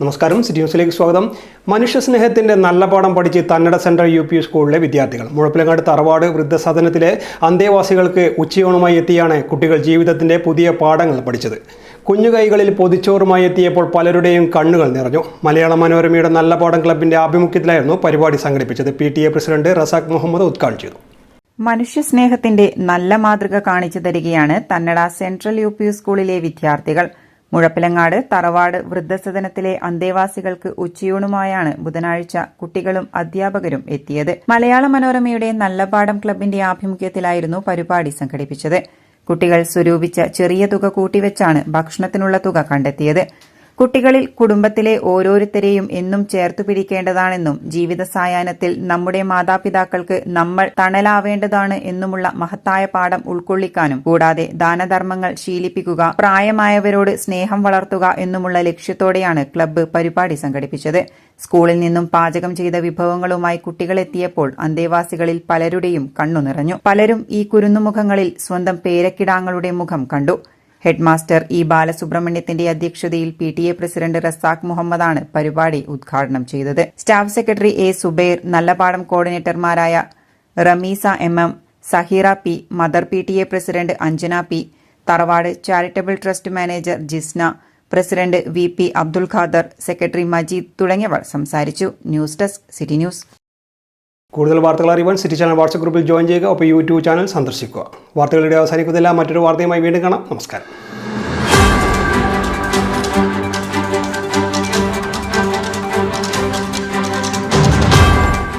നമസ്കാരം, സിറ്റി ന്യൂസിലേക്ക് സ്വാഗതം. മനുഷ്യസ്നേഹത്തിൻ്റെ നല്ല പാഠം പഠിച്ച് തന്നട സെൻട്രൽ UP സ്കൂളിലെ വിദ്യാർത്ഥികൾ. മുഴപ്പിലങ്ങാട് തറവാട് വൃദ്ധസദനത്തിലെ അന്തേവാസികൾക്ക് ഉച്ചയൂണുമായി എത്തിയാണ് കുട്ടികൾ ജീവിതത്തിൻ്റെ പുതിയ പാഠങ്ങൾ പഠിച്ചത്. കുഞ്ഞു കൈകളിൽ പൊതിച്ചോറുമായി എത്തിയപ്പോൾ പലരുടെയും കണ്ണുകൾ നിറഞ്ഞു. മലയാള മനോരമയുടെ നല്ല പാഠം ക്ലബിൻ്റെ ആഭിമുഖ്യത്തിലായിരുന്നു പരിപാടി സംഘടിപ്പിച്ചത്. PTA പ്രസിഡന്റ് റസാഖ് മുഹമ്മദ് ഉദ്ഘാടനം ചെയ്തു. മനുഷ്യസ്നേഹത്തിന്റെ നല്ല മാതൃക കാണിച്ചു തരികയാണ് തന്നട സെൻട്രൽ UP സ്കൂളിലെ വിദ്യാർത്ഥികൾ. മുഴപ്പിലങ്ങാട് തറവാട് വൃദ്ധസദനത്തിലെ അന്തേവാസികൾക്ക് ഉച്ചയൂണുമായാണ് ബുധനാഴ്ച കുട്ടികളും അധ്യാപകരും എത്തിയത്. മലയാള മനോരമയുടെ നല്ല പാഠം ക്ലബിന്റെ ആഭിമുഖ്യത്തിലായിരുന്നു പരിപാടി സംഘടിപ്പിച്ചത്. കുട്ടികൾ സ്വരൂപിച്ച ചെറിയ തുക കൂട്ടിവെച്ചാണ് ഭക്ഷണത്തിനുള്ള തുക കണ്ടെത്തിയത്. കുട്ടികളിൽ കുടുംബത്തിലെ ഓരോരുത്തരെയും എന്നും ചേർത്തു പിടിക്കേണ്ടതാണെന്നും ജീവിത സായാഹ്നത്തിൽ നമ്മുടെ മാതാപിതാക്കൾക്ക് നമ്മൾ തണലാവേണ്ടതാണ് എന്നുമുള്ള മഹത്തായ പാഠം ഉൾക്കൊള്ളിക്കാനും കൂടാതെ ദാനധർമ്മങ്ങൾ ശീലിപ്പിക്കുക, പ്രായമായവരോട് സ്നേഹം വളർത്തുക എന്നുമുള്ള ലക്ഷ്യത്തോടെയാണ് ക്ലബ്ബ് പരിപാടി സംഘടിപ്പിച്ചത്. സ്കൂളിൽ നിന്നും പാചകം ചെയ്ത വിഭവങ്ങളുമായി കുട്ടികളെത്തിയപ്പോൾ അന്തേവാസികളിൽ പലരുടെയും കണ്ണു നിറഞ്ഞു. പലരും ഈ കുരുന്നുമുഖങ്ങളിൽ സ്വന്തം പേരക്കിടാങ്ങളുടെ മുഖം കണ്ടു. Headmaster E. ബാലസുബ്രഹ്മണ്യത്തിന്റെ അധ്യക്ഷതയിൽ PTA പ്രസിഡന്റ് റസാഖ് മുഹമ്മദാണ് പരിപാടി ഉദ്ഘാടനം ചെയ്തത്. Staff secretary A. സുബൈർ, നല്ല പാഠം കോർഡിനേറ്റർമാരായ Rameesa MM, Saheera P, mother PTA president Anjana P, Tharavad charitable trust manager Jisna, president VP Abdul Khader, secretary Majeed തുടങ്ങിയവർ സംസാരിച്ചു. News desk, city news. കൂടുതൽ വാർത്തകൾ അറിയുവാൻ സിറ്റി ചാനൽ വാട്സ്ആപ്പ് ഗ്രൂപ്പിൽ ജോയിൻ ചെയ്യുക. ഒപ്പം YouTube ചാനൽ സന്ദർശിക്കുക. വാർത്തകളുടെ അവസാനിക്കുന്നില്ല. മറ്റൊരു വാർത്തയുമായി വീണ്ടും കാണാം. നമസ്കാരം.